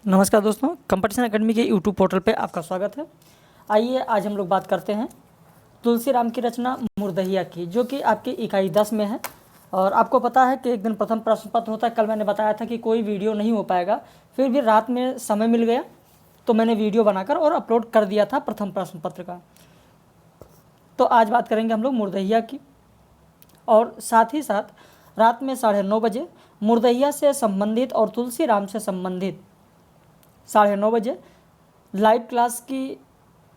नमस्कार दोस्तों, competition academy के यूट्यूब पोर्टल पे आपका स्वागत है। आइए आज हम लोग बात करते हैं तुलसीराम की रचना मुर्दहिया की, जो कि आपकी इकाई 10 में है। और आपको पता है कि एक दिन प्रथम प्रश्न पत्र होता है। कल मैंने बताया था कि कोई वीडियो नहीं हो पाएगा, फिर भी रात में समय मिल गया तो मैंने वीडियो बनाकर और अपलोड कर दिया था प्रथम प्रश्न पत्र का। तो आज बात करेंगे हम लोग मुर्दहिया की, और साथ ही साथ रात में 9:30 बजे मुर्दहिया से संबंधित और तुलसीराम से संबंधित 9:30 बजे लाइव क्लास की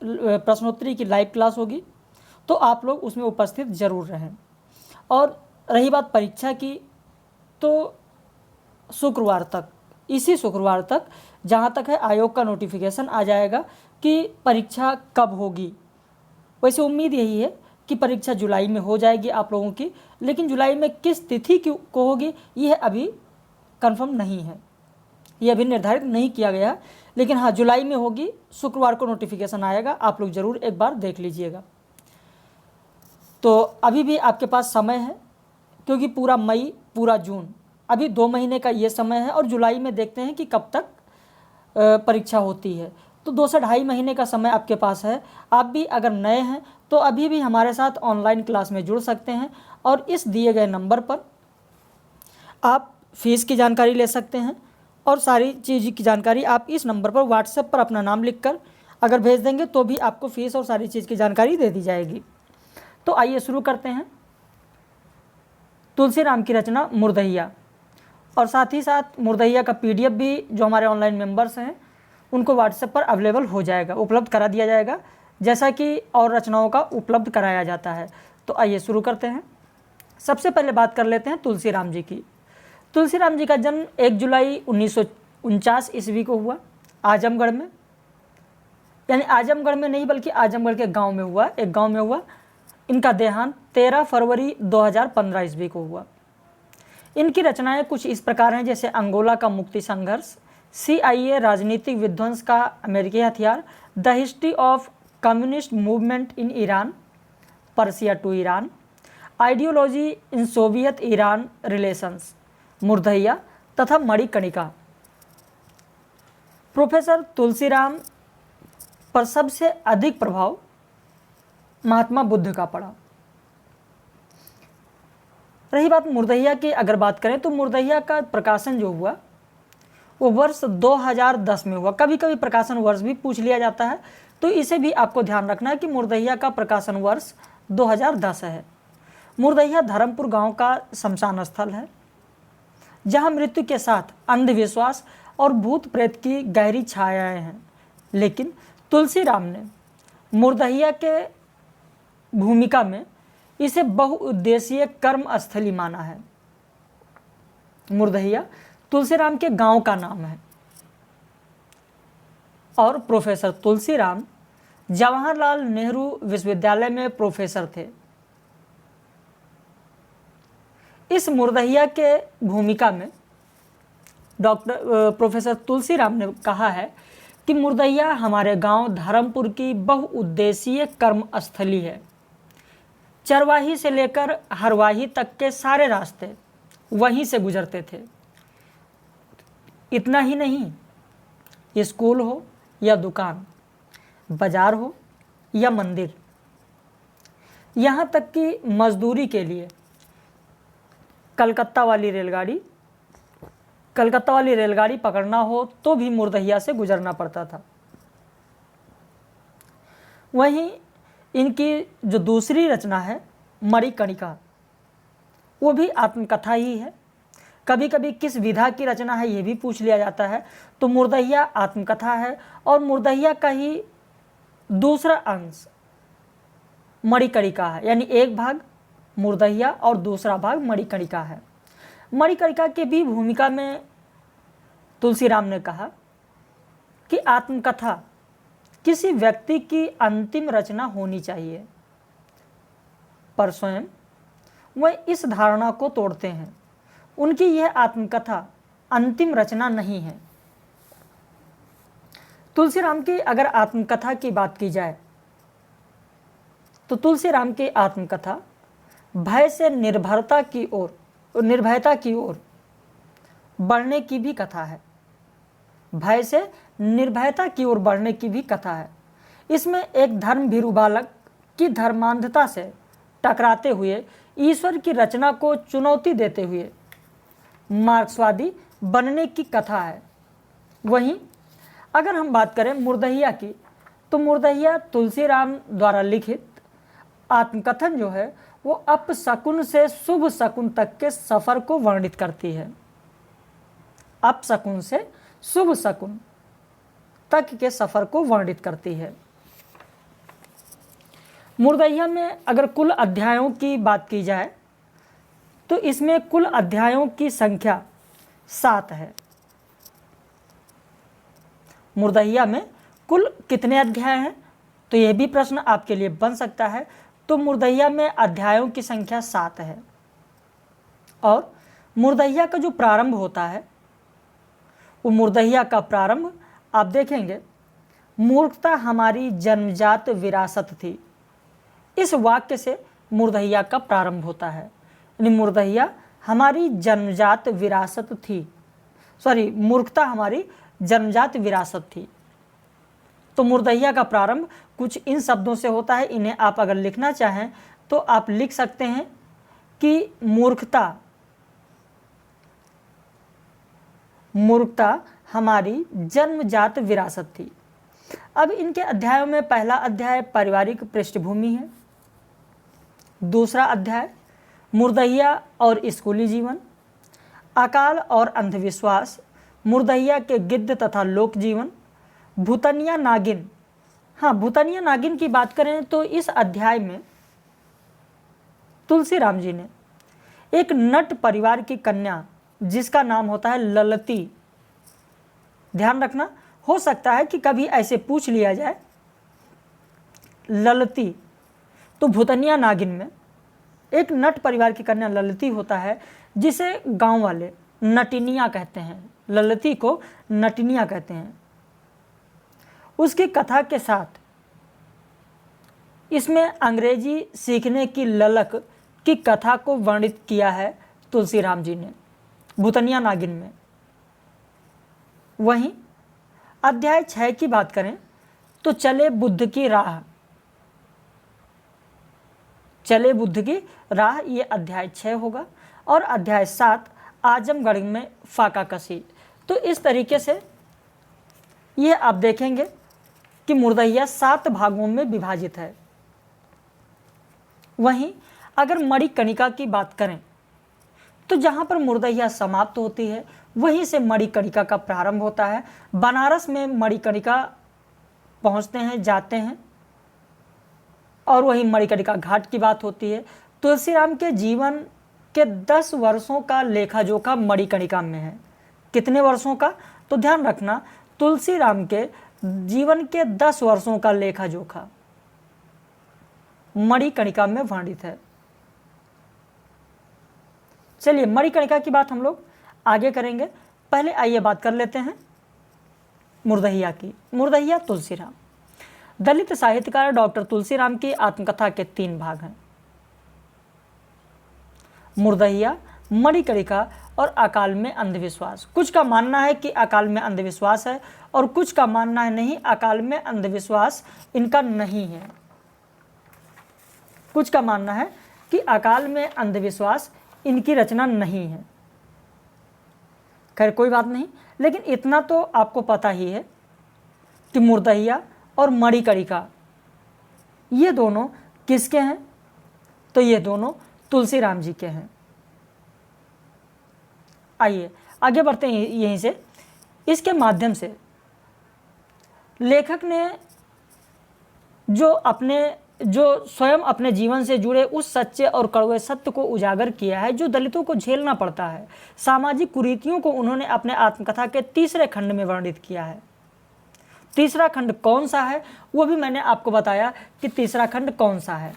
प्रश्नोत्तरी की लाइव क्लास होगी, तो आप लोग उसमें उपस्थित ज़रूर रहें। और रही बात परीक्षा की, तो शुक्रवार तक, इसी शुक्रवार तक जहाँ तक है आयोग का नोटिफिकेशन आ जाएगा कि परीक्षा कब होगी। वैसे उम्मीद यही है कि परीक्षा जुलाई में हो जाएगी आप लोगों की, लेकिन जुलाई में किस तिथि को होगी यह अभी कंफर्म नहीं है, ये अभी निर्धारित नहीं किया गया। लेकिन हाँ, जुलाई में होगी, शुक्रवार को नोटिफिकेशन आएगा, आप लोग ज़रूर एक बार देख लीजिएगा। तो अभी भी आपके पास समय है, क्योंकि पूरा मई पूरा जून अभी 2 महीने का ये समय है, और जुलाई में देखते हैं कि कब तक परीक्षा होती है। तो 2 से 2.5 महीने का समय आपके पास है। आप भी अगर नए हैं तो अभी भी हमारे साथ ऑनलाइन क्लास में जुड़ सकते हैं, और इस दिए गए नंबर पर आप फीस की जानकारी ले सकते हैं, और सारी चीज़ की जानकारी आप इस नंबर पर व्हाट्सएप पर अपना नाम लिखकर अगर भेज देंगे तो भी आपको फ़ीस और सारी चीज़ की जानकारी दे दी जाएगी। तो आइए शुरू करते हैं तुलसीराम की रचना मुर्दहिया। और साथ ही साथ मुर्दहिया का PDF भी जो हमारे ऑनलाइन मेंबर्स हैं उनको व्हाट्सएप पर अवेलेबल हो जाएगा, उपलब्ध करा दिया जाएगा, जैसा कि और रचनाओं का उपलब्ध कराया जाता है। तो आइए शुरू करते हैं। सबसे पहले बात कर लेते हैं तुलसीराम जी की। तुलसीराम जी का जन्म 1 जुलाई 1949 ईस्वी को हुआ, आजमगढ़ में। यानी आजमगढ़ में नहीं, बल्कि आजमगढ़ के गांव में हुआ, एक गांव में हुआ। इनका देहांत 13 फरवरी 2015 ईस्वी को हुआ। इनकी रचनाएं कुछ इस प्रकार हैं, जैसे अंगोला का मुक्ति संघर्ष, CIA राजनीतिक विध्वंस का अमेरिकी हथियार, the history of communist movement in Iran, Persia to Iran, ideology in Soviet Iran relations, Murdahiya तथा मणिकर्णिका। प्रोफेसर तुलसीराम पर सबसे अधिक प्रभाव महात्मा बुद्ध का पड़ा। रही बात मुर्दहिया की, अगर बात करें तो मुर्दहिया का प्रकाशन जो हुआ वो वर्ष 2010 में हुआ। कभी कभी प्रकाशन वर्ष भी पूछ लिया जाता है, तो इसे भी आपको ध्यान रखना है कि मुर्दहिया का प्रकाशन वर्ष 2010 है। मुर्दहिया धर्मपुर गांव का शमशान स्थल है, जहां मृत्यु के साथ अंधविश्वास और भूत प्रेत की गहरी छायाएं हैं। लेकिन तुलसीराम ने मुर्दहिया के भूमिका में इसे बहुउद्देशीय कर्म स्थली माना है। मुर्दहिया तुलसीराम के गांव का नाम है, और प्रोफेसर तुलसीराम जवाहरलाल नेहरू विश्वविद्यालय में प्रोफेसर थे। इस मुर्दहिया के भूमिका में प्रोफेसर तुलसीराम ने कहा है कि मुर्दहिया हमारे गांव धर्मपुर की बहुउद्देशीय कर्म स्थली है। चरवाही से लेकर हरवाही तक के सारे रास्ते वहीं से गुजरते थे। इतना ही नहीं, स्कूल हो या दुकान, बाजार हो या मंदिर, यहाँ तक कि मजदूरी के लिए कलकत्ता वाली रेलगाड़ी पकड़ना हो तो भी मुर्दहिया से गुजरना पड़ता था। वहीं इनकी जो दूसरी रचना है मणिकर्णिका, वो भी आत्मकथा ही है। कभी कभी किस विधा की रचना है ये भी पूछ लिया जाता है, तो मुर्दहिया आत्मकथा है, और मुर्दहिया का ही दूसरा अंश मणिकर्णिका है। यानी एक भाग मुर्दहिया और दूसरा भाग मणिकर्णिका है। मणिकर्णिका की भी भूमिका में तुलसीराम ने कहा कि आत्मकथा किसी व्यक्ति की अंतिम रचना होनी चाहिए, पर स्वयं वह इस धारणा को तोड़ते हैं। उनकी यह आत्मकथा अंतिम रचना नहीं है। तुलसीराम की अगर आत्मकथा की बात की जाए तो तुलसीराम की आत्मकथा भय से निर्भयता की ओर बढ़ने की भी कथा है। भय से निर्भयता की ओर बढ़ने की भी कथा है। इसमें एक धर्मभीरु बालक की धर्मांधता से टकराते हुए ईश्वर की रचना को चुनौती देते हुए मार्क्सवादी बनने की कथा है। वहीं अगर हम बात करें मुर्दहिया की, तो मुर्दहिया तुलसीराम द्वारा लिखित आत्मकथन जो है वो अपशकुन से शुभ शकुन तक के सफर को वर्णित करती है। अपशकुन से शुभ शकुन तक के सफर को वर्णित करती है। मुर्दहिया में अगर कुल अध्यायों की बात की जाए तो इसमें कुल अध्यायों की संख्या 7 है। मुर्दहिया में कुल कितने अध्याय हैं, तो यह भी प्रश्न आपके लिए बन सकता है। तो मुर्दहिया में अध्यायों की संख्या 7 है। और मुर्दहिया का जो प्रारंभ होता है, वो मुर्दहिया का प्रारंभ आप देखेंगे, मूर्खता हमारी जन्मजात विरासत थी। इस वाक्य से मुर्दहिया का प्रारंभ होता है। यानी मुर्दहिया हमारी जन्मजात विरासत थी, मूर्खता हमारी जन्मजात विरासत थी। तो मुर्दहिया का प्रारंभ कुछ इन शब्दों से होता है। इन्हें आप अगर लिखना चाहें तो आप लिख सकते हैं कि मूर्खता हमारी जन्मजात विरासत थी। अब इनके अध्यायों में पहला अध्याय पारिवारिक पृष्ठभूमि है, दूसरा अध्याय मुर्दहिया और स्कूली जीवन, अकाल और अंधविश्वास, मुर्दहिया के गिद्ध तथा लोक जीवन, भूतनिया नागिन। भूतनिया नागिन की बात करें तो इस अध्याय में तुलसीराम जी ने एक नट परिवार की कन्या जिसका नाम होता है ललती, ध्यान रखना, हो सकता है कि कभी ऐसे पूछ लिया जाए ललती, तो भूतनिया नागिन में एक नट परिवार की कन्या ललती होता है, जिसे गांव वाले नटिनिया कहते हैं। ललती को नटिनिया कहते हैं। उसकी कथा के साथ इसमें अंग्रेजी सीखने की ललक की कथा को वर्णित किया है तुलसीराम जी ने भूतनिया नागिन में। वहीं अध्याय 6 की बात करें तो चले बुद्ध की राह, ये अध्याय 6 होगा। और अध्याय 7 आजमगढ़ में फाका कसी। तो इस तरीके से ये आप देखेंगे कि मुर्दहिया 7 भागों में विभाजित है। वहीं अगर मणिकर्णिका की बात करें तो जहाँ पर मुर्दहिया समाप्त होती है वहीं से मणिकर्णिका का प्रारंभ होता है। बनारस में मणिकर्णिका पहुँचते हैं, जाते हैं, और वहीं मणिकर्णिका घाट की बात होती है। तुलसीराम के जीवन के 10 वर्षों का लेखा जोखा मणिकर्णिका में है। कितने वर्षों का, तो ध्यान रखना, तुलसीराम के जीवन के 10 वर्षों का लेखा जोखा मणिकर्णिका में वर्णित है। चलिए मणिकर्णिका की बात हम लोग आगे करेंगे। पहले आइए बात कर लेते हैं मुर्दहिया की। मुर्दहिया तुलसीराम। दलित साहित्यकार डॉक्टर तुलसीराम की आत्मकथा के 3 भाग हैं, मुर्दहिया, मणिकर्णिका और अकाल में अंधविश्वास। कुछ का मानना है कि अकाल में अंधविश्वास है और कुछ का मानना है नहीं, अकाल में अंधविश्वास इनका नहीं है। कुछ का मानना है कि अकाल में अंधविश्वास इनकी रचना नहीं है। खैर कोई बात नहीं, लेकिन इतना तो आपको पता ही है कि मुर्दहिया और मणिकर्णिका ये दोनों किसके हैं, तो ये दोनों तुलसीराम जी के हैं। आइए आगे बढ़ते हैं यहीं से। इसके माध्यम से लेखक ने जो स्वयं अपने जीवन से जुड़े उस सच्चे और कड़वे सत्य को उजागर किया है जो दलितों को झेलना पड़ता है। सामाजिक कुरीतियों को उन्होंने अपने आत्मकथा के 3रे खंड में वर्णित किया है। 3रा खंड कौन सा है वो भी मैंने आपको बताया कि 3रा खंड कौन सा है।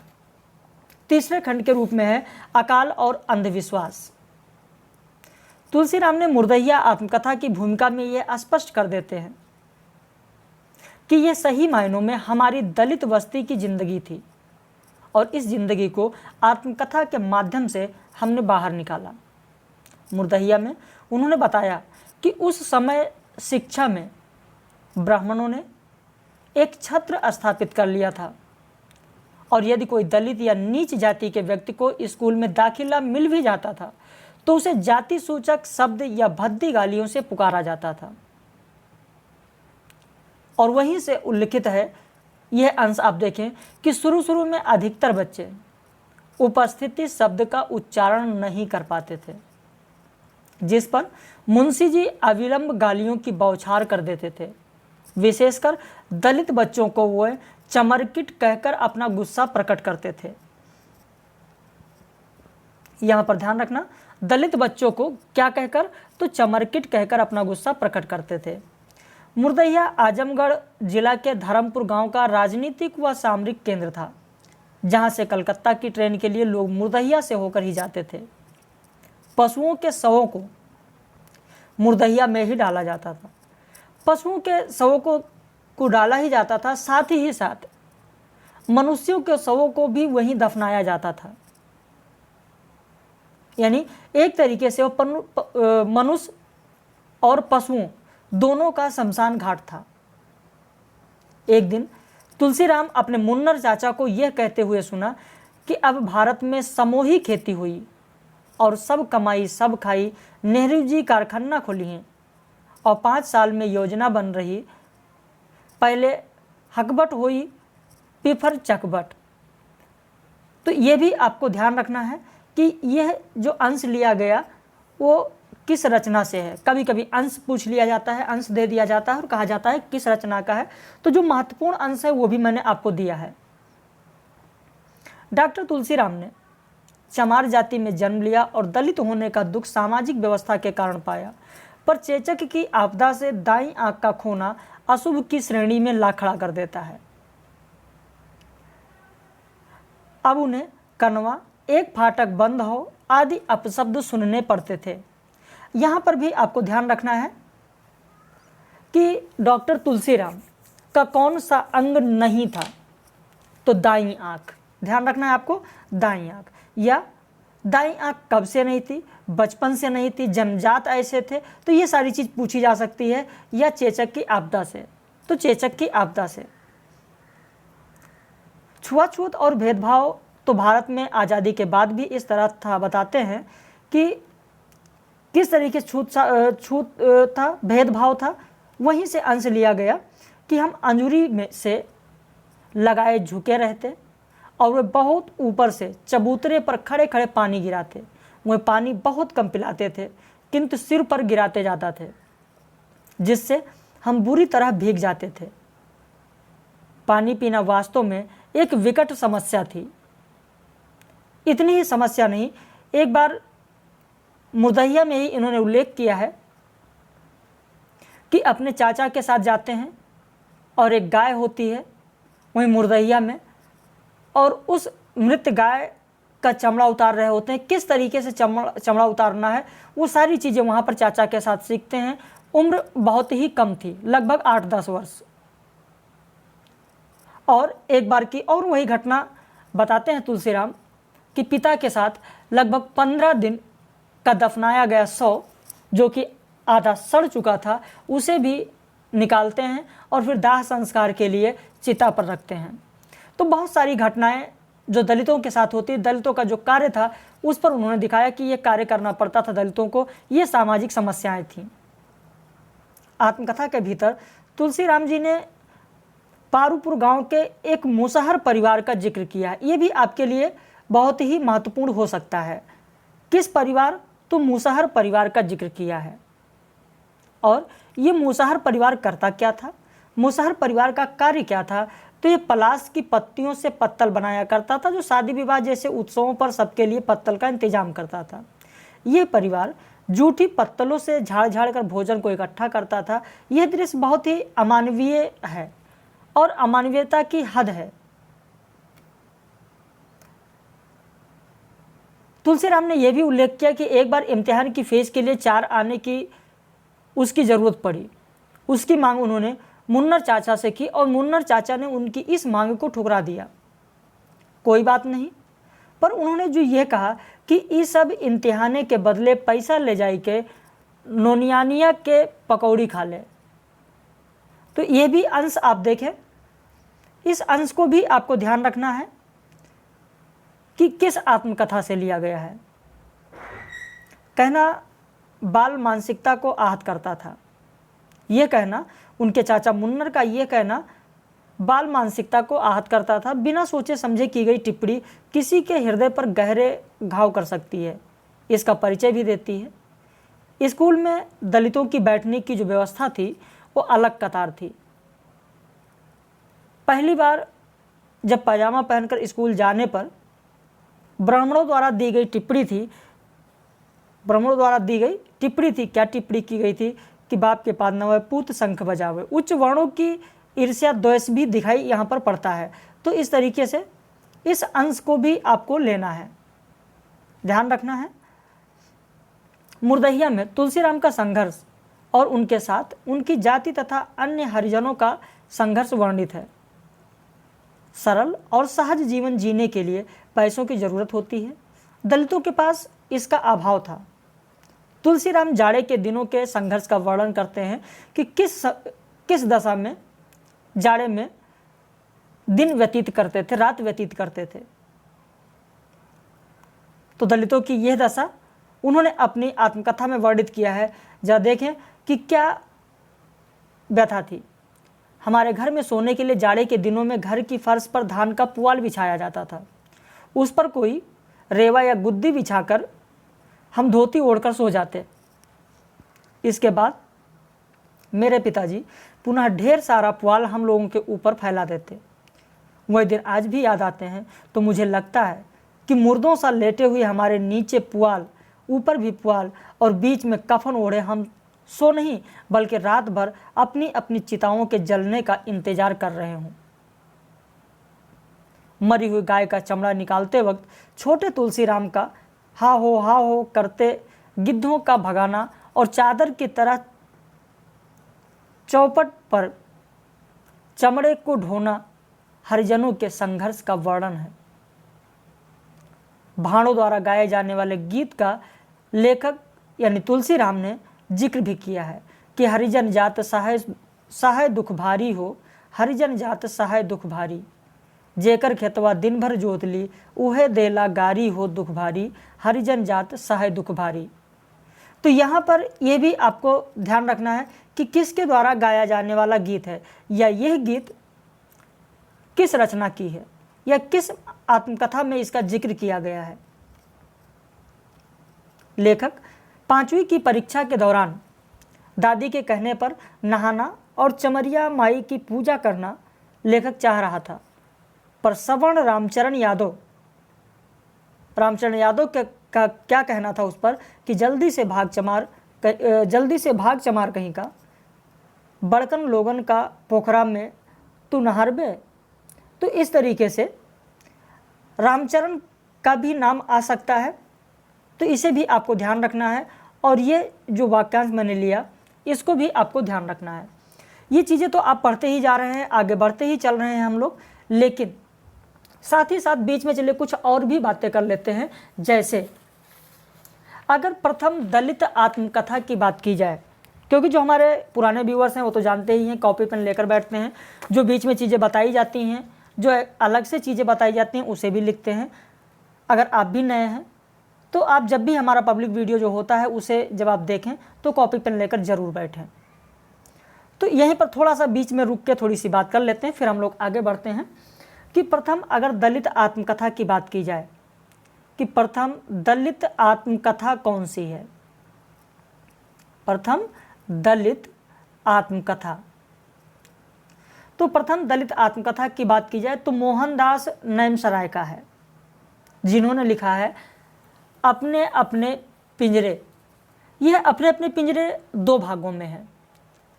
3रे खंड के रूप में है अकाल और अंधविश्वास। तुलसीराम ने मुर्दहिया आत्मकथा की भूमिका में यह स्पष्ट कर देते हैं कि यह सही मायनों में हमारी दलित बस्ती की जिंदगी थी और इस जिंदगी को आत्मकथा के माध्यम से हमने बाहर निकाला। मुर्दहिया में उन्होंने बताया कि उस समय शिक्षा में ब्राह्मणों ने एक छत्र स्थापित कर लिया था और यदि कोई दलित या नीच जाति के व्यक्ति को स्कूल में दाखिला मिल भी जाता था तो उसे जाति सूचक शब्द या भद्दी गालियों से पुकारा जाता था। और वहीं से उल्लिखित है यह अंश, आप देखें कि शुरू में अधिकतर बच्चे उपस्थिति शब्द का उच्चारण नहीं कर पाते थे, जिस पर मुंशी जी अविलंब गालियों की बौछार कर देते थे। विशेषकर दलित बच्चों को वो चमरकिट कहकर अपना गुस्सा प्रकट करते थे। यहां पर ध्यान रखना, दलित बच्चों को क्या कहकर, तो चमरकिट कहकर अपना गुस्सा प्रकट करते थे। मुर्दैया आजमगढ़ जिला के धर्मपुर गांव का राजनीतिक व सामरिक केंद्र था, जहां से कलकत्ता की ट्रेन के लिए लोग मुर्दैया से होकर ही जाते थे। पशुओं के शवों को मुर्दैया में ही डाला जाता था। पशुओं के शवों को डाला ही जाता था, साथ ही साथ मनुष्यों के शवों को भी वहीं दफनाया जाता था। यानी एक तरीके से वो मनुष्य और पशुओं दोनों का शमशान घाट था। एक दिन तुलसीराम अपने मुन्नर चाचा को यह कहते हुए सुना कि अब भारत में समूही खेती हुई और सब कमाई सब खाई, नेहरू जी कारखाना खोली हैं और 5 साल में योजना बन रही, पहले हकबट हुई फिर चकबट। तो ये भी आपको ध्यान रखना है कि यह जो अंश लिया गया वो किस रचना से है। कभी कभी अंश पूछ लिया जाता है, अंश दे दिया जाता है और कहा जाता है किस रचना का है। तो जो महत्वपूर्ण अंश है वो भी मैंने आपको दिया है। डॉक्टर तुलसीराम ने चमार जाति में जन्म लिया और दलित होने का दुख सामाजिक व्यवस्था के कारण पाया, पर चेचक की आपदा से दाईं आंख का खोना अशुभ की श्रेणी में ला खड़ा कर देता है। अब उन्हें कनवा, एक फाटक बंद हो आदि अपशब्द सुनने पड़ते थे। यहां पर भी आपको ध्यान रखना है कि डॉक्टर तुलसीराम का कौन सा अंग नहीं था, तो दाईं आंख। ध्यान रखना है आपको, दाईं आंख। या दाईं आंख कब से नहीं थी, बचपन से नहीं थी, जन्मजात ऐसे थे, तो ये सारी चीज पूछी जा सकती है। या चेचक की आपदा से, तो चेचक की आपदा से। छुआछूत और भेदभाव तो भारत में आज़ादी के बाद भी इस तरह था। बताते हैं कि किस तरीके छूत था, भेदभाव था। वहीं से अंश लिया गया कि हम अंजूरी में से लगाए झुके रहते और वे बहुत ऊपर से चबूतरे पर खड़े खड़े पानी गिराते। वे पानी बहुत कम पिलाते थे किंतु सिर पर गिराते जाता थे, जिससे हम बुरी तरह भीग जाते थे। पानी पीना वास्तव में एक विकट समस्या थी। इतनी ही समस्या नहीं, एक बार मुर्दैया में ही इन्होंने उल्लेख किया है कि अपने चाचा के साथ जाते हैं और एक गाय होती है वहीं मुर्दैया में, और उस मृत गाय का चमड़ा उतार रहे होते हैं। किस तरीके से चमड़ा उतारना है वो सारी चीज़ें वहाँ पर चाचा के साथ सीखते हैं। उम्र बहुत ही कम थी, लगभग 8-10 वर्ष। और एक बार की और वही घटना बताते हैं तुलसीराम कि पिता के साथ लगभग 15 दिन का दफनाया गया शव, जो कि आधा सड़ चुका था, उसे भी निकालते हैं और फिर दाह संस्कार के लिए चिता पर रखते हैं। तो बहुत सारी घटनाएं जो दलितों के साथ होती, दलितों का जो कार्य था उस पर उन्होंने दिखाया कि ये कार्य करना पड़ता था दलितों को, ये सामाजिक समस्याएं थीं। आत्मकथा के भीतर तुलसीराम जी ने पारूपुर गांव के एक मुसहर परिवार का जिक्र किया। ये भी आपके लिए बहुत ही महत्वपूर्ण हो सकता है। किस परिवार, तो मुसहर परिवार का जिक्र किया है। और ये मुसहर परिवार करता क्या था, मुसहर परिवार का कार्य क्या था, तो ये पलाश की पत्तियों से पत्तल बनाया करता था, जो शादी विवाह जैसे उत्सवों पर सबके लिए पत्तल का इंतजाम करता था। ये परिवार जूठी पत्तलों से झाड़ झाड़ कर भोजन को इकट्ठा करता था। यह दृश्य बहुत ही अमानवीय है और अमानवीयता की हद है। तुलसीराम ने यह भी उल्लेख किया कि एक बार इम्तिहान की फीस के लिए 4 आने की उसकी ज़रूरत पड़ी। उसकी मांग उन्होंने मुन्नर चाचा से की और मुन्नर चाचा ने उनकी इस मांग को ठुकरा दिया। कोई बात नहीं, पर उन्होंने जो ये कहा कि इस सब इम्तिहाने के बदले पैसा ले जाए के नोनियानिया के पकौड़ी खा ले। तो ये भी अंश आप देखें, इस अंश को भी आपको ध्यान रखना है कि किस आत्मकथा से लिया गया है। कहना बाल मानसिकता को आहत करता था, ये कहना उनके चाचा मुन्नर का ये कहना बाल मानसिकता को आहत करता था। बिना सोचे समझे की गई टिप्पणी किसी के हृदय पर गहरे घाव कर सकती है, इसका परिचय भी देती है। स्कूल में दलितों की बैठने की जो व्यवस्था थी वो अलग कतार थी। पहली बार जब पायजामा पहनकर स्कूल जाने पर ब्राह्मणों द्वारा दी गई टिप्पणी थी। क्या टिप्पणी की गई थी कि बाप के पाद नवै पूत शंख बजावे। उच्च वर्णों की ईर्ष्या द्वेष भी दिखाई यहाँ पर पड़ता है। तो इस तरीके से इस अंश को भी आपको लेना है, ध्यान रखना है। मुर्दहिया में तुलसीराम का संघर्ष और उनके साथ उनकी जाति तथा अन्य हरिजनों का संघर्ष वर्णित है। सरल और सहज जीवन जीने के लिए पैसों की जरूरत होती है, दलितों के पास इसका अभाव था। तुलसीराम जाड़े के दिनों के संघर्ष का वर्णन करते हैं कि किस दशा में जाड़े में दिन व्यतीत करते थे, रात व्यतीत करते थे। तो दलितों की यह दशा उन्होंने अपनी आत्मकथा में वर्णित किया है। जरा देखें कि क्या व्यथा थी। हमारे घर में सोने के लिए जाड़े के दिनों में घर की फर्श पर धान का पुआल बिछाया जाता था। उस पर कोई रेवा या गुद्दी बिछाकर हम धोती ओढ़कर सो जाते। इसके बाद मेरे पिताजी पुनः ढेर सारा पुआल हम लोगों के ऊपर फैला देते। वह दिन आज भी याद आते हैं तो मुझे लगता है कि मुर्दों सा लेटे हुए हमारे नीचे पुआल, ऊपर भी पुआल और बीच में कफन ओढ़े हम सो नहीं बल्कि रात भर अपनी अपनी चिताओं के जलने का इंतजार कर रहे हों। मरी हुई गाय का चमड़ा निकालते वक्त छोटे तुलसीराम का हा हो करते गिद्धों का भगाना और चादर की तरह चौपट पर चमड़े को ढोना हरिजनों के संघर्ष का वर्णन है। भाणों द्वारा गाए जाने वाले गीत का लेखक यानी तुलसीराम ने जिक्र भी किया है कि हरिजन जात सहाय दुख भारी हो, हरिजन जात सहाय दुख भारी, जेकर खेतवा दिन भर जोत ली, उहे देला गारी हो दुख भारी, हरिजन जात सहाय दुख भारी। तो यहाँ पर यह भी आपको ध्यान रखना है कि किसके द्वारा गाया जाने वाला गीत है, या यह गीत किस रचना की है, या किस आत्मकथा में इसका जिक्र किया गया है। लेखक 5वीं की परीक्षा के दौरान दादी के कहने पर नहाना और चमरिया माई की पूजा करना लेखक चाह रहा था, पर सवर्ण रामचरण यादव का क्या कहना था उस पर कि जल्दी से भाग चमार कहीं का, बड़कन लोगन का पोखरा में तू नहारबे। तो इस तरीके से रामचरण का भी नाम आ सकता है, तो इसे भी आपको ध्यान रखना है। और ये जो वाक्यांश मैंने लिया इसको भी आपको ध्यान रखना है। ये चीज़ें तो आप पढ़ते ही जा रहे हैं, आगे बढ़ते ही चल रहे हैं हम लोग, लेकिन साथ ही साथ बीच में चलिए कुछ और भी बातें कर लेते हैं। जैसे अगर प्रथम दलित आत्मकथा की बात की जाए, क्योंकि जो हमारे पुराने व्यूअर्स हैं वो तो जानते ही हैं, कॉपी पेन लेकर बैठते हैं, जो बीच में चीज़ें बताई जाती हैं, जो अलग से चीज़ें बताई जाती हैं उसे भी लिखते हैं। अगर आप भी नए हैं तो आप जब भी हमारा पब्लिक वीडियो जो होता है उसे जब आप देखें तो कॉपी पेन लेकर ज़रूर बैठें। तो यहीं पर थोड़ा सा बीच में रुक के थोड़ी सी बात कर लेते हैं, फिर हम लोग आगे बढ़ते हैं कि प्रथम अगर दलित आत्मकथा की बात की जाए कि प्रथम दलित आत्मकथा कौन सी है। प्रथम दलित आत्मकथा, तो प्रथम दलित आत्मकथा की बात की जाए तो मोहनदास नैमसराय का है, जिन्होंने लिखा है अपने अपने पिंजरे। यह अपने अपने पिंजरे 2 भागों में है।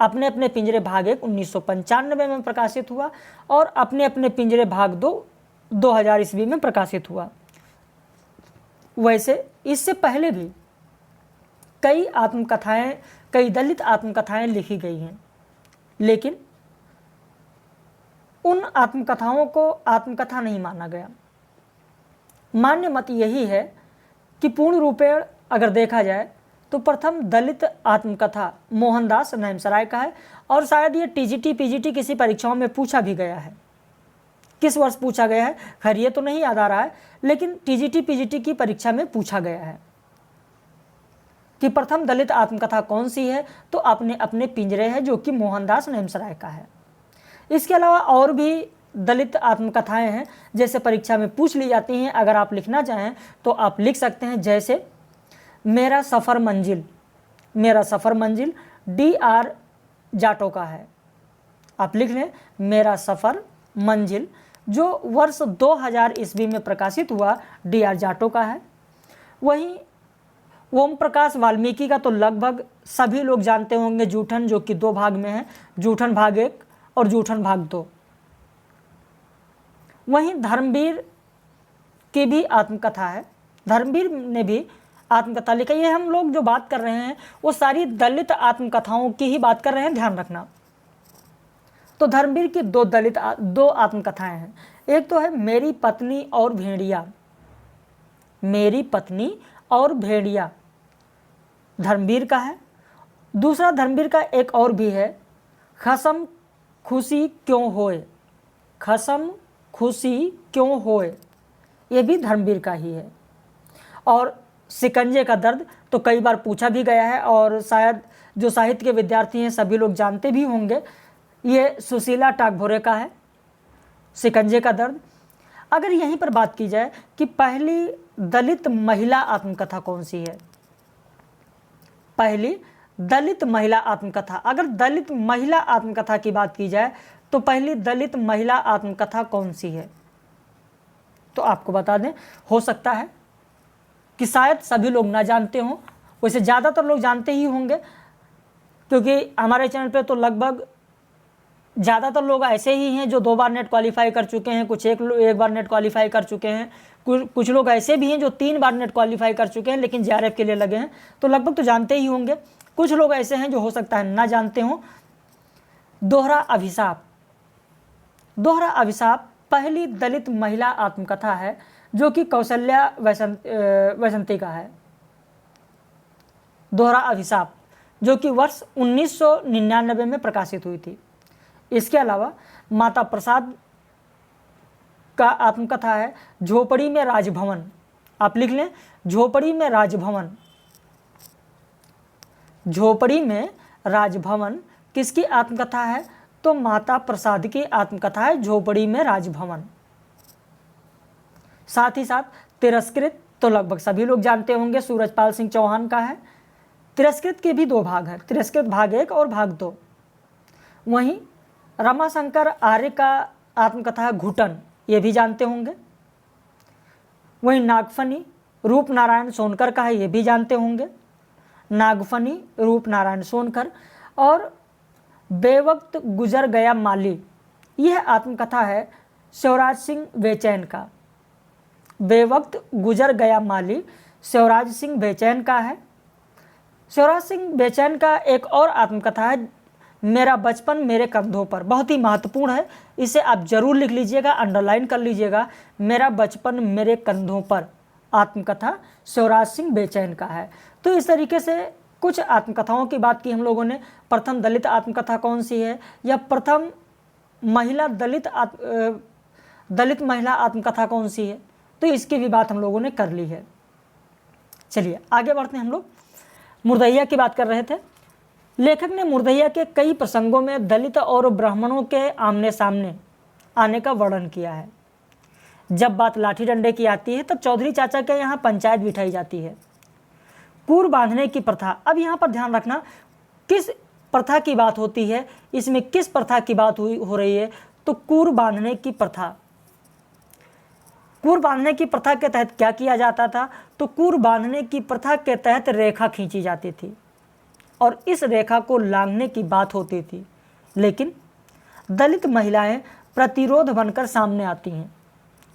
अपने अपने पिंजरे भाग 1 1995 में प्रकाशित हुआ और अपने अपने पिंजरे भाग 2 2000 ईस्वी में प्रकाशित हुआ। वैसे इससे पहले भी कई दलित आत्मकथाएं लिखी गई हैं, लेकिन उन आत्मकथाओं को आत्मकथा नहीं माना गया। मान्य मत यही है कि पूर्ण रूपेण अगर देखा जाए तो प्रथम दलित आत्मकथा मोहनदास नैमसराय का है, और शायद ये टीजीटी पीजीटी किसी परीक्षाओं में पूछा भी गया है। किस वर्ष पूछा गया है खैर ये तो नहीं याद आ रहा है, लेकिन टीजीटी पीजीटी की परीक्षा में पूछा गया है कि प्रथम दलित आत्मकथा कौन सी है, तो अपने अपने पिंजरे है, जो कि मोहनदास नैमसराय का है। इसके अलावा और भी दलित आत्मकथाएं हैं जैसे परीक्षा में पूछ ली जाती हैं। अगर आप लिखना चाहें तो आप लिख सकते हैं, जैसे मेरा सफ़र मंजिल, मेरा सफ़र मंजिल DR जाटो का है। आप लिख लें मेरा सफ़र मंजिल, जो वर्ष 2000 ईस्वी में प्रकाशित हुआ, DR जाटो का है। वहीं ओम प्रकाश वाल्मीकि का तो लगभग सभी लोग जानते होंगे, जूठन, जो कि 2 भाग में है, जूठन भाग 1 और जूठन भाग 2। वहीं धर्मवीर की भी आत्मकथा है, धर्मवीर ने भी आत्मकथा लिखी। ये हम लोग जो बात कर रहे हैं वो सारी दलित आत्मकथाओं की ही बात कर रहे हैं, ध्यान रखना। तो धर्मवीर की 2 आत्मकथाएं हैं। एक तो है मेरी पत्नी और भेड़िया, मेरी पत्नी और भेड़िया धर्मवीर का है। दूसरा धर्मवीर का एक और भी है, खसम खुशी क्यों होए, खसम खुशी क्यों होए, ये भी धर्मवीर का ही है। और शिकंजे का दर्द तो कई बार पूछा भी गया है, और शायद जो साहित्य के विद्यार्थी हैं सभी लोग जानते भी होंगे, ये सुशीला टागभोरे का है, शिकंजे का दर्द। अगर यहीं पर बात की जाए कि पहली दलित महिला आत्मकथा कौन सी है, पहली दलित महिला आत्मकथा, अगर दलित महिला आत्मकथा की बात की जाए तो पहली दलित महिला आत्मकथा कौन सी है, तो आपको बता दें, हो सकता है कि शायद सभी लोग ना जानते हों, वैसे ज़्यादातर लोग जानते ही होंगे, क्योंकि हमारे चैनल पे तो लगभग ज़्यादातर लोग ऐसे ही हैं जो 2 बार नेट क्वालिफाई कर चुके हैं, कुछ एक बार नेट क्वालिफाई कर चुके हैं, कुछ लोग ऐसे भी हैं जो 3 बार नेट क्वालिफाई कर चुके हैं लेकिन JRF के लिए लगे हैं, तो लगभग तो जानते ही होंगे। कुछ लोग ऐसे हैं जो हो सकता है ना जानते हों। दोहरा अभिशाप, दोहरा अभिशाप पहली दलित महिला आत्मकथा है, जो कि कौशल्या वैसंती का है। दोहरा अभिशाप, जो कि वर्ष 1999 में प्रकाशित हुई थी। इसके अलावा माता प्रसाद का आत्मकथा है झोपड़ी में राजभवन। आप लिख लें झोपड़ी में राजभवन, झोपड़ी में राजभवन किसकी आत्मकथा है, तो माता प्रसाद की आत्मकथा है झोपड़ी में राजभवन। साथ ही साथ तिरस्कृत तो लगभग सभी लोग जानते होंगे, सूरजपाल सिंह चौहान का है। तिरस्कृत के भी 2 भाग हैं, तिरस्कृत भाग 1 और भाग 2। वहीं रमाशंकर आर्य का आत्मकथा है घुटन, ये भी जानते होंगे। वहीं नागफनी रूप नारायण सोनकर का है, ये भी जानते होंगे, नागफनी रूप नारायण सोनकर। और बेवक्त गुजर गया माली, यह आत्मकथा है शिवराज सिंह बेचैन का। बेवक्त गुजर गया माली शिवराज सिंह बेचैन का है। शिवराज सिंह बेचैन का एक और आत्मकथा है मेरा बचपन मेरे कंधों पर, बहुत ही महत्वपूर्ण है, इसे आप जरूर लिख लीजिएगा, अंडरलाइन कर लीजिएगा। मेरा बचपन मेरे कंधों पर आत्मकथा शिवराज सिंह बेचैन का है। तो इस तरीके से कुछ आत्मकथाओं की बात की हम लोगों ने। प्रथम दलित आत्मकथा कौन सी है, या प्रथम महिला दलित महिला आत्मकथा कौन सी है, तो इसकी भी बात हम लोगों ने कर ली है। चलिए आगे बढ़ते हैं। हम लोग मुर्दैया की बात कर रहे थे। लेखक ने मुर्दैया के कई प्रसंगों में दलित और ब्राह्मणों के आमने सामने आने का वर्णन किया है। जब बात लाठी डंडे की आती है तब चौधरी चाचा के यहाँ पंचायत बिठाई जाती है। कूर बांधने की प्रथा, अब यहाँ पर ध्यान रखना किस प्रथा की बात होती है, इसमें किस प्रथा की बात हो रही है, तो कूर बांधने की प्रथा। कूर बांधने की प्रथा के तहत क्या किया जाता था, तो कूर बांधने की प्रथा के तहत रेखा खींची जाती थी और इस रेखा को लांघने की बात होती थी। लेकिन दलित महिलाएं प्रतिरोध बनकर सामने आती हैं,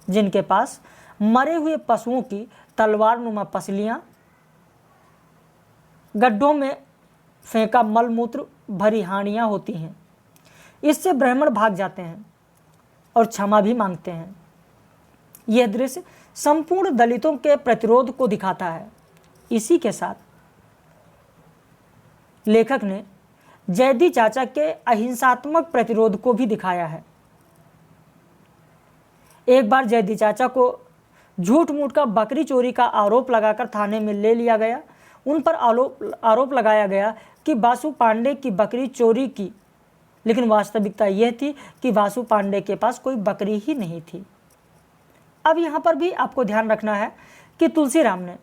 जिनके पास मरे हुए पशुओं की तलवार नुमा पसलियाँ, गड्ढों में फेंका मलमूत्र भरी हानियाँ होती हैं। इससे ब्राह्मण भाग जाते हैं और क्षमा भी मांगते हैं। यह दृश्य संपूर्ण दलितों के प्रतिरोध को दिखाता है। इसी के साथ लेखक ने जैदी चाचा के अहिंसात्मक प्रतिरोध को भी दिखाया है। एक बार जैदी चाचा को झूठ मूठ का बकरी चोरी का आरोप लगाकर थाने में ले लिया गया। उन पर आरोप लगाया गया कि वासु पांडे की बकरी चोरी की, लेकिन वास्तविकता यह थी कि वासु पांडे के पास कोई बकरी ही नहीं थी। अब यहाँ पर भी आपको ध्यान रखना है कि तुलसीराम ने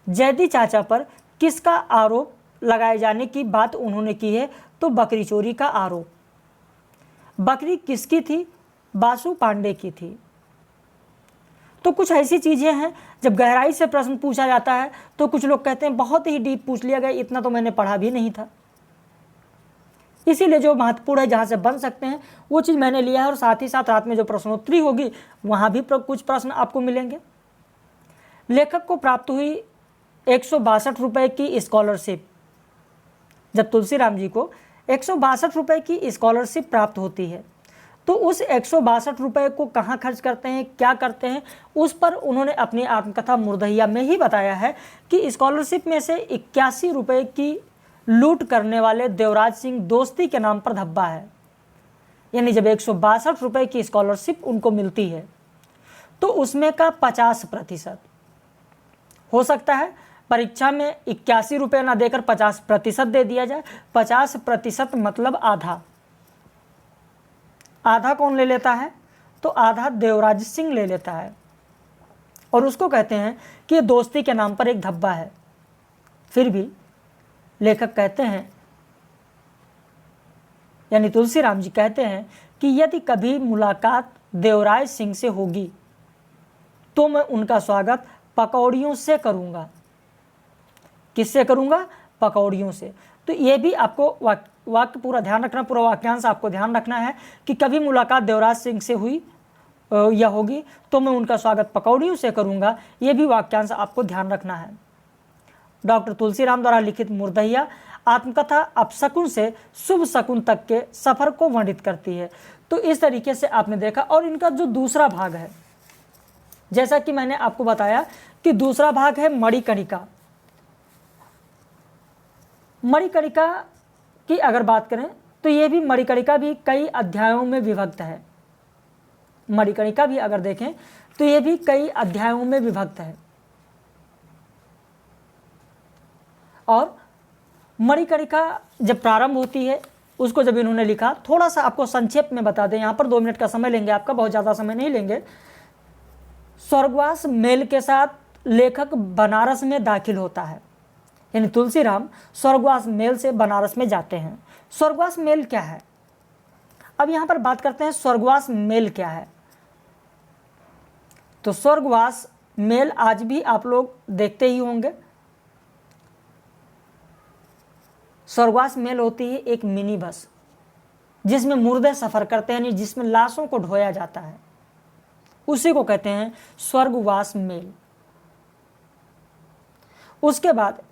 जैदी चाचा पर किसका आरोप लगाए जाने की बात उन्होंने की है, तो बकरी चोरी का आरोप। बकरी किसकी थी? वासु पांडे की थी। तो कुछ ऐसी चीज़ें हैं, जब गहराई से प्रश्न पूछा जाता है तो कुछ लोग कहते हैं बहुत ही डीप पूछ लिया गया, इतना तो मैंने पढ़ा भी नहीं था। इसीलिए जो महत्वपूर्ण है, जहाँ से बन सकते हैं वो चीज़ मैंने लिया है, और साथ ही साथ रात में जो प्रश्नोत्तरी होगी वहाँ भी कुछ प्रश्न आपको मिलेंगे। लेखक को प्राप्त हुई 162 रुपये की स्कॉलरशिप। जब तुलसीराम जी को 162 रुपये की स्कॉलरशिप प्राप्त होती है तो उस 162 रुपये को कहाँ खर्च करते हैं, क्या करते हैं, उस पर उन्होंने अपनी आत्मकथा मुर्दहिया में ही बताया है कि स्कॉलरशिप में से 81 रुपये की लूट करने वाले देवराज सिंह दोस्ती के नाम पर धब्बा है। यानी जब 162 रुपये की स्कॉलरशिप उनको मिलती है तो उसमें का 50% हो सकता है परीक्षा में 81 रुपये ना देकर 50% दे दिया जाए। 50% मतलब आधा। आधा कौन ले लेता है? तो आधा देवराज सिंह ले लेता है, और उसको कहते हैं कि ये दोस्ती के नाम पर एक धब्बा है। फिर भी लेखक कहते हैं, यानी तुलसीराम जी कहते हैं कि यदि कभी मुलाकात देवराज सिंह से होगी तो मैं उनका स्वागत पकौड़ियों से करूंगा। किससे करूंगा? पकौड़ियों से। तो ये भी आपको वाक्य पूरा ध्यान रखना, पूरा वाक्यांश आपको ध्यान रखना है कि कभी मुलाकात देवराज सिंह से हुई या होगी तो मैं उनका स्वागत पकौड़ियों से करूंगा। ये भी वाक्यांश आपको ध्यान रखना है। डॉक्टर तुलसीराम द्वारा लिखित मुर्दहिया आत्मकथा अपशकुन से शुभ शकुन तक के सफर को वर्णित करती है। तो इस तरीके से आपने देखा। और इनका जो दूसरा भाग है, जैसा कि मैंने आपको बताया कि दूसरा भाग है मणिकर्णिका। मणिकर्णिका की अगर बात करें तो ये भी मणिकर्णिका भी कई अध्यायों में विभक्त है। मणिकर्णिका भी अगर देखें तो ये भी कई अध्यायों में विभक्त है। और मणिकर्णिका जब प्रारंभ होती है, उसको जब इन्होंने लिखा, थोड़ा सा आपको संक्षेप में बता दें, यहाँ पर 2 मिनट का समय लेंगे आपका, बहुत ज़्यादा समय नहीं लेंगे। स्वर्गवास मेल के साथ लेखक बनारस में दाखिल होता है। यानी तुलसीराम स्वर्गवास मेल से बनारस में जाते हैं। स्वर्गवास मेल क्या है? अब यहाँ पर बात करते हैं स्वर्गवास मेल क्या है। तो स्वर्गवास मेल आज भी आप लोग देखते ही होंगे। स्वर्गवास मेल होती है एक मिनी बस जिसमें मुर्दे सफ़र करते हैं, यानी जिसमें लाशों को ढोया जाता है, उसी को कहते हैं स्वर्गवास मेल। उसके बाद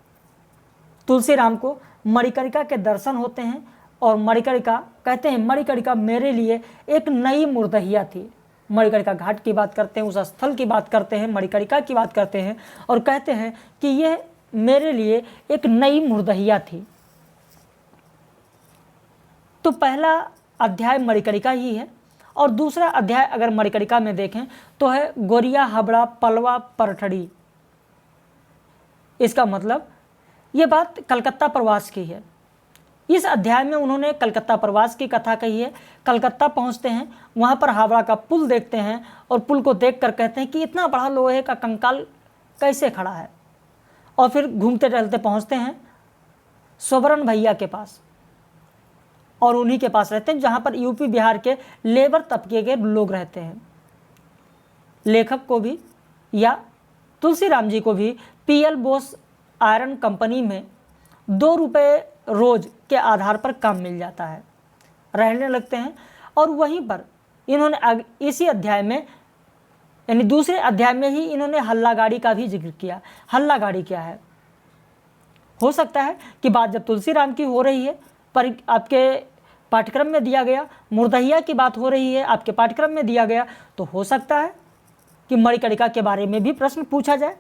तुलसीराम को मणिकर्णिका के दर्शन होते हैं, और मणिकर्णिका कहते हैं मणिकर्णिका मेरे लिए एक नई मुर्दहिया थी। मणिकर्णिका घाट की बात करते हैं, उस स्थल की बात करते हैं, मणिकर्णिका की बात करते हैं, और कहते हैं कि यह मेरे लिए एक नई मुर्दहिया थी। तो पहला अध्याय मणिकर्णिका ही है, और दूसरा अध्याय अगर मणिकर्णिका में देखें तो है गोरिया हबड़ा पलवा परठड़ी। इसका मतलब ये बात कलकत्ता प्रवास की है। इस अध्याय में उन्होंने कलकत्ता प्रवास की कथा कही है। कलकत्ता पहुंचते हैं, वहां पर हावड़ा का पुल देखते हैं, और पुल को देखकर कहते हैं कि इतना बड़ा लोहे का कंकाल कैसे खड़ा है। और फिर घूमते टहलते पहुंचते हैं सोबरन भैया के पास, और उन्हीं के पास रहते हैं जहां पर यूपी बिहार के लेबर तबके के लोग रहते हैं। लेखक को भी या तुलसीराम जी को भी पीएल बोस आयरन कंपनी में 2 रुपये रोज के आधार पर काम मिल जाता है। रहने लगते हैं, और वहीं पर इन्होंने इसी अध्याय में, यानी दूसरे अध्याय में ही इन्होंने हल्ला गाड़ी का भी जिक्र किया। हल्ला गाड़ी क्या है? हो सकता है कि बात जब तुलसीराम की हो रही है, पर आपके पाठ्यक्रम में दिया गया, मुर्दहिया की बात हो रही है, आपके पाठ्यक्रम में दिया गया, तो हो सकता है कि मणिकर्णिका के बारे में भी प्रश्न पूछा जाए।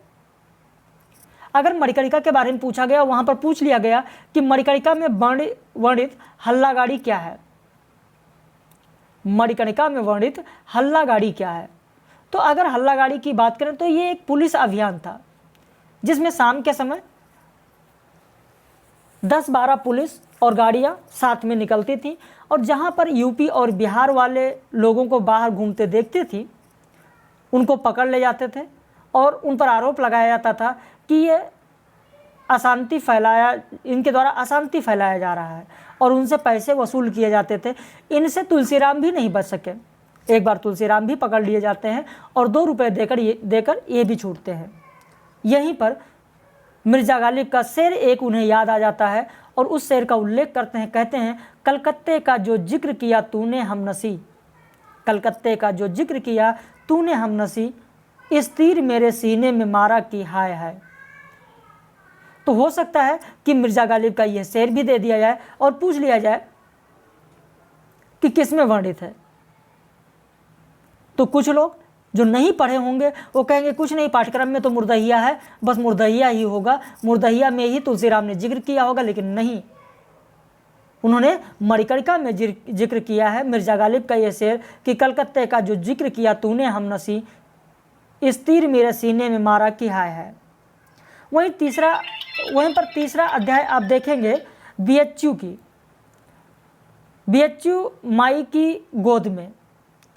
अगर मणिकर्णिका के बारे में पूछा गया, वहाँ पर पूछ लिया गया कि मणिकर्णिका में वर्णित हल्लागाड़ी क्या है, मणिकर्णिका में वर्णित हल्लागाड़ी क्या है। तो अगर हल्लागाड़ी की बात करें तो ये एक पुलिस अभियान था जिसमें शाम के समय 10-12 पुलिस और गाड़ियां साथ में निकलती थी और जहां पर यूपी और बिहार वाले लोगों को बाहर घूमते देखते थी उनको पकड़ ले जाते थे और उन पर आरोप लगाया जाता था कि ये इनके द्वारा अशांति फैलाया जा रहा है और उनसे पैसे वसूल किए जाते थे। इनसे तुलसीराम भी नहीं बच सके। एक बार तुलसीराम भी पकड़ लिए जाते हैं और 2 रुपये देकर ये भी छूटते हैं। यहीं पर मिर्जा गालिब का शेर एक उन्हें याद आ जाता है और उस शेर का उल्लेख करते हैं। कहते हैं, कलकत्ते का जो जिक्र किया तूने हमनसी, कलकत्ते का जो जिक्र किया तूने हमनसी, इस तीर मेरे सीने में मारा कि हाय हाय। तो हो सकता है कि मिर्जा गालिब का यह शेर भी दे दिया जाए और पूछ लिया जाए कि किस में वर्णित है। तो कुछ लोग जो नहीं पढ़े होंगे वो कहेंगे कुछ नहीं, पाठ्यक्रम में तो मुर्दहिया है, बस मुर्दहिया ही होगा, मुर्दहिया में ही तुलसीराम ने जिक्र किया होगा। लेकिन नहीं, उन्होंने मणिकर्णिका में जिक्र किया है मिर्जा गालिब का ये शेर कि कलकत्ते का जो जिक्र किया तूने हमनसी, इस तीर मेरे सीने में मारा कि हाय है। वहीं पर तीसरा अध्याय आप देखेंगे बीएचयू की, बीएचयू माई की गोद में।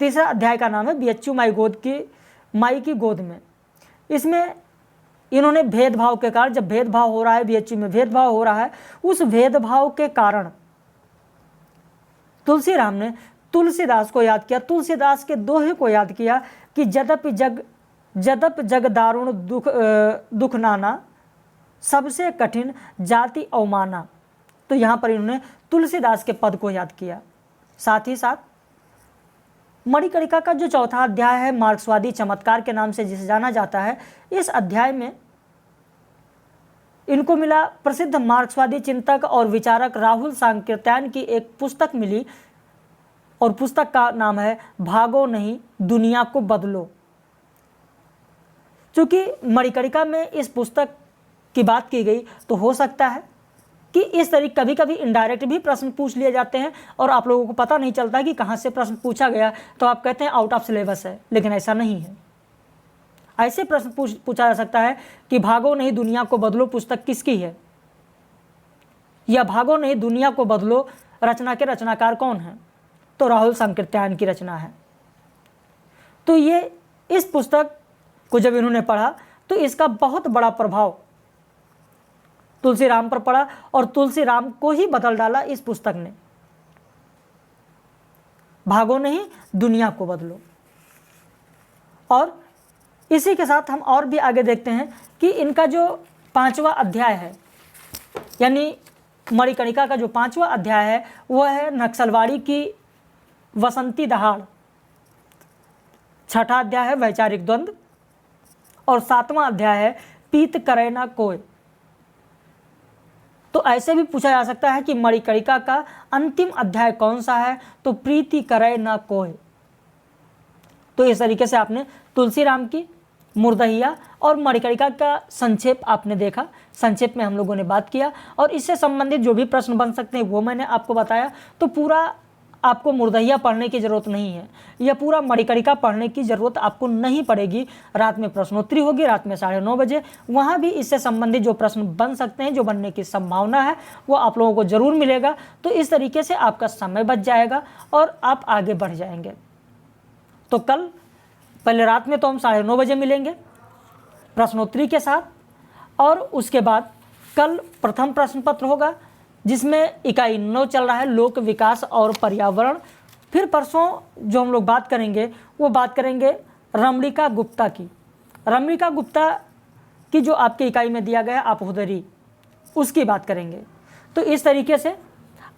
तीसरा अध्याय का नाम है बीएचयू माई की गोद में। इसमें इन्होंने भेदभाव के कारण, जब भेदभाव हो रहा है बीएचयू में, भेदभाव हो रहा है, उस भेदभाव के कारण तुलसीराम ने तुलसीदास को याद किया, तुलसीदास के दोहे को याद किया कि जदप जग दारुण दुख नाना, सबसे कठिन जाति अवमाना। तो यहाँ पर इन्होंने तुलसीदास के पद को याद किया। साथ ही साथ मणिकर्णिका का जो चौथा अध्याय है मार्क्सवादी चमत्कार के नाम से जिसे जाना जाता है, इस अध्याय में इनको मिला प्रसिद्ध मार्क्सवादी चिंतक और विचारक राहुल सांकृत्यायन की एक पुस्तक मिली और पुस्तक का नाम है भागो नहीं दुनिया को बदलो। चूंकि मणिकर्णिका में इस पुस्तक की बात की गई तो हो सकता है कि इस तरीके कभी कभी इनडायरेक्ट भी प्रश्न पूछ लिए जाते हैं और आप लोगों को पता नहीं चलता कि कहाँ से प्रश्न पूछा गया, तो आप कहते हैं आउट ऑफ सिलेबस है, लेकिन ऐसा नहीं है। ऐसे प्रश्न पूछा जा सकता है कि भागो नहीं दुनिया को बदलो पुस्तक किसकी है, या भागो नहीं दुनिया को बदलो रचना के रचनाकार कौन है, तो राहुल सांकृत्यायन की रचना है। तो ये इस पुस्तक को जब इन्होंने पढ़ा तो इसका बहुत बड़ा प्रभाव तुलसीराम पर पड़ा और तुलसीराम को ही बदल डाला इस पुस्तक ने। भागो नहीं दुनिया को बदलो। और इसी के साथ हम और भी आगे देखते हैं कि इनका जो 5वां अध्याय है, यानी मणिकर्णिका का जो 5वां अध्याय है वह है नक्सलवाड़ी की वसंती दहाड़। 6ठा अध्याय है वैचारिक द्वंद्व और 7वां अध्याय है पीत करे ना कोय। तो ऐसे भी पूछा जा सकता है कि मणिकर्णिका का अंतिम अध्याय कौन सा है, तो प्रीति करे ना कोय। तो इस तरीके से आपने तुलसीराम की, मुर्दहिया और मणिकर्णिका का संक्षेप आपने देखा। संक्षेप में हम लोगों ने बात किया और इससे संबंधित जो भी प्रश्न बन सकते हैं वो मैंने आपको बताया। तो पूरा आपको मुर्दहिया पढ़ने की ज़रूरत नहीं है, यह पूरा मणिकर्णिका पढ़ने की ज़रूरत आपको नहीं पड़ेगी। रात में प्रश्नोत्तरी होगी, रात में 9:30 बजे, वहाँ भी इससे संबंधित जो प्रश्न बन सकते हैं, जो बनने की संभावना है, वो आप लोगों को ज़रूर मिलेगा। तो इस तरीके से आपका समय बच जाएगा और आप आगे बढ़ जाएंगे। तो कल पहले रात में तो हम 9:30 बजे मिलेंगे प्रश्नोत्तरी के साथ, और उसके बाद कल प्रथम प्रश्न पत्र होगा जिसमें इकाई 9 चल रहा है लोक विकास और पर्यावरण। फिर परसों जो हम लोग बात करेंगे वो बात करेंगे रमणिका गुप्ता की। रमणिका गुप्ता की जो आपकी इकाई में दिया गया आपोहदरी, उसकी बात करेंगे। तो इस तरीके से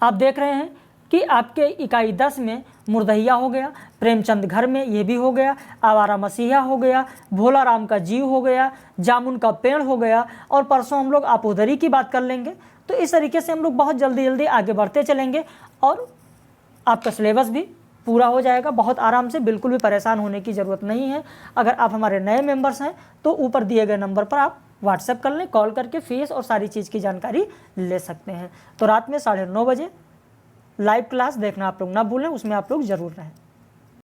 आप देख रहे हैं कि आपके इकाई 10 में मुर्दहिया हो गया, प्रेमचंद घर में ये भी हो गया, आवारा मसीहा हो गया, भोला राम का जीव हो गया, जामुन का पेड़ हो गया, और परसों हम लोग आपोहदरी की बात कर लेंगे। तो इस तरीके से हम लोग बहुत जल्दी आगे बढ़ते चलेंगे और आपका सिलेबस भी पूरा हो जाएगा बहुत आराम से। बिल्कुल भी परेशान होने की ज़रूरत नहीं है। अगर आप हमारे नए मेंबर्स हैं तो ऊपर दिए गए नंबर पर आप व्हाट्सएप कर लें, कॉल करके फीस और सारी चीज़ की जानकारी ले सकते हैं। तो रात में 9:30 बजे लाइव क्लास देखना आप लोग ना भूलें, उसमें आप लोग ज़रूर रहें।